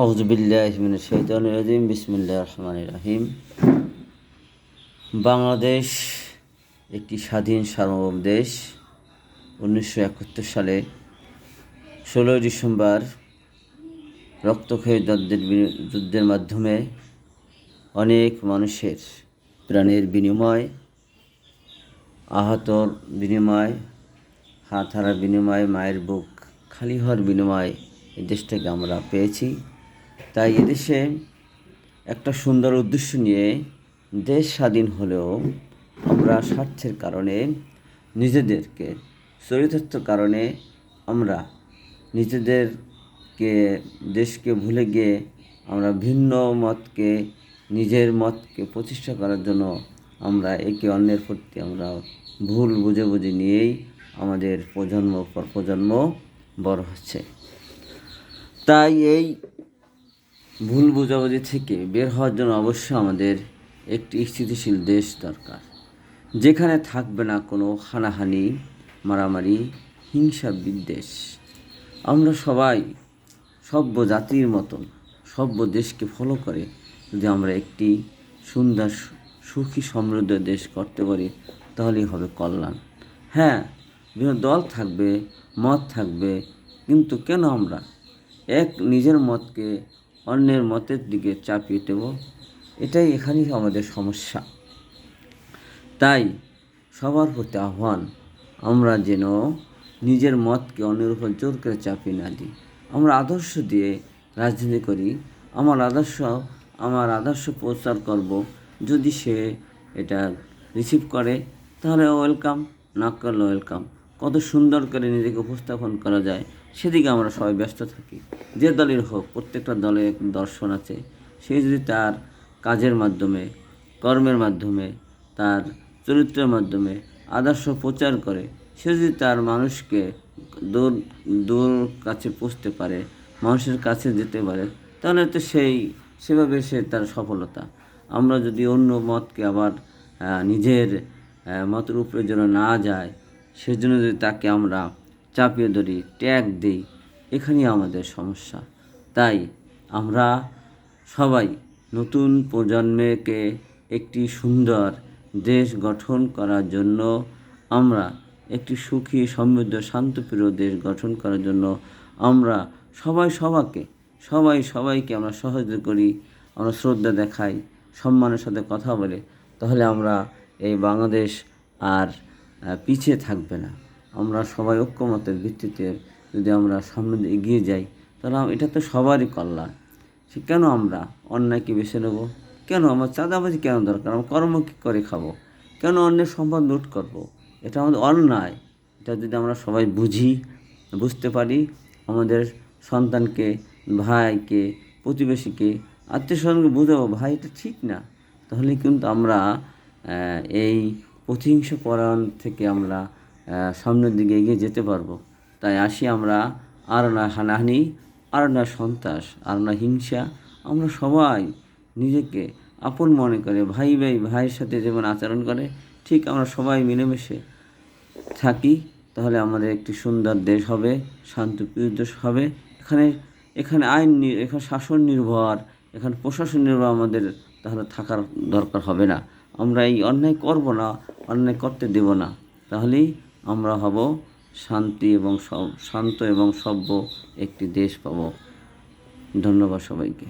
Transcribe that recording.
আউযু বিল্লাহি মিনাশ শাইতানির রাজিম। বিসমিল্লাহির রহমানির রহিম। বাংলাদেশ একটি স্বাধীন সার্বভৌম দেশ। 1971 সালে 16 ডিসেম্বর রক্তক্ষয়ী যুদ্ধের মাধ্যমে অনেক মানুষের প্রাণের বিনিময়, আহতর বিনিময়, হাত হারার বিনিময়, মায়ের বুক খালি হওয়ার বিনিময় এই দেশটাকে আমরা পেয়েছি। তাই এদেশে একটা সুন্দর উদ্দেশ্য নিয়ে দেশ স্বাধীন হলেও আমরা স্বার্থের কারণে নিজেদেরকে চরিতার্থের কারণে আমরা নিজেদেরকে দেশকে ভুলে গিয়ে আমরা ভিন্ন মতকে নিজের মতকে প্রতিষ্ঠা করার জন্য আমরা একে অন্যের প্রতি আমরা ভুল বুঝে নিয়েই আমাদের প্রজন্ম পর প্রজন্ম বড় হচ্ছে। তাই এই ভুল বোঝাবুঝি থেকে বের হওয়ার জন্য অবশ্যই আমাদের একটি স্থিতিশীল দেশ দরকার, যেখানে থাকবে না কোনো হানাহানি, মারামারি, হিংসা, বিদ্বেষ। আমরা সবাই সভ্য জাতির মতন সভ্য দেশকে ফলো করে যদি আমরা একটি সুন্দর, সুখী, সমৃদ্ধ দেশ করতে পারি, তাহলেই হবে কল্যাণ। হ্যাঁ, বিভিন্ন দল থাকবে, মত থাকবে, কিন্তু কেন আমরা নিজের মতকে অন্যের মতের দিকে চাপিয়ে দেব? এটাই এখানেই আমাদের সমস্যা। তাই সবার প্রতি আহ্বান, আমরা যেন নিজের মতকে অন্যের উপর জোর করে চাপিয়ে না দিই। আমরা আদর্শ দিয়ে রাজনীতি করি। আমার আদর্শ প্রচার করব, যদি সে এটা রিসিভ করে তাহলে ওয়েলকাম, না করলে ওয়েলকাম। কত সুন্দর করে নিজেকে উপস্থাপন করা যায় সেদিকে আমরা সবাই ব্যস্ত থাকি। যে দলের হোক, প্রত্যেকটা দলের এক দর্শন আছে। সে যদি তার কাজের মাধ্যমে, কর্মের মাধ্যমে, তার চরিত্রের মাধ্যমে আদর্শ প্রচার করে, সে যদি তার মানুষকে দূর কাছে পৌঁছতে পারে, মানুষের কাছে যেতে পারে, তাহলে তো সেভাবে সে তার সফলতা। আমরা যদি অন্য মতকে আবার নিজের মতের উপরে যেন না যায়, সেজন্য যদি তাকে আমরা চাপিয়ে ধরি, ট্যাগ দিই, এখানেই আমাদের সমস্যা। তাই আমরা সবাই নতুন প্রজন্মকে একটি সুন্দর দেশ গঠন করার জন্য, আমরা একটি সুখী, সমৃদ্ধ, শান্তপ্রিয় দেশ গঠন করার জন্য আমরা সবাইকে আমরা সহযোগিতা করি, আমরা শ্রদ্ধা দেখাই, সম্মানের সাথে কথা বলে, তাহলে আমরা এই বাংলাদেশ আর পিছিয়ে থাকবে না। আমরা সবাই ঐক্যমতের ভিত্তিতে যদি আমরা সামনে এগিয়ে যাই, তাহলে এটা তো সবারই কল্যাণ। সে কেন আমরা অন্যায়কে বেছে নেব? কেন আমার চাঁদাবাজি কেন দরকার? আমরা কর্ম কী করে খাবো? কেন অন্যের সম্পদ লুট করব? এটা আমাদের অন্যায়। এটা যদি আমরা সবাই বুঝতে পারি, আমাদের সন্তানকে, ভাইকে, প্রতিবেশীকে, আত্মীয়স্বজনকে বুঝাবো, ভাই এটা ঠিক না, তাহলে কিন্তু আমরা এই প্রতিহিংস পরায়ণ থেকে আমরা সামনের দিকে এগিয়ে যেতে পারবো। তাই আসি আমরা, আর না হানাহানি, আর না সন্ত্রাস, আর না হিংসা। আমরা সবাই নিজেকে আপন মনে করে ভাইয়ের সাথে যেমন আচরণ করে, ঠিক আমরা সবাই মিলেমিশে থাকি, তাহলে আমাদের একটি সুন্দর দেশ হবে, শান্তিপ্রিয় দেশ হবে। এখানে এখানে শাসন নির্ভর, এখানে প্রশাসন নির্ভর আমাদের তাহলে থাকার দরকার হবে না। আমরা এই অন্যায় করব না, অন্যায় করতে দেব না, তাহলেই আমরা হব শান্ত এবং সভ্য একটি দেশ পাব। ধন্যবাদ সবাইকে।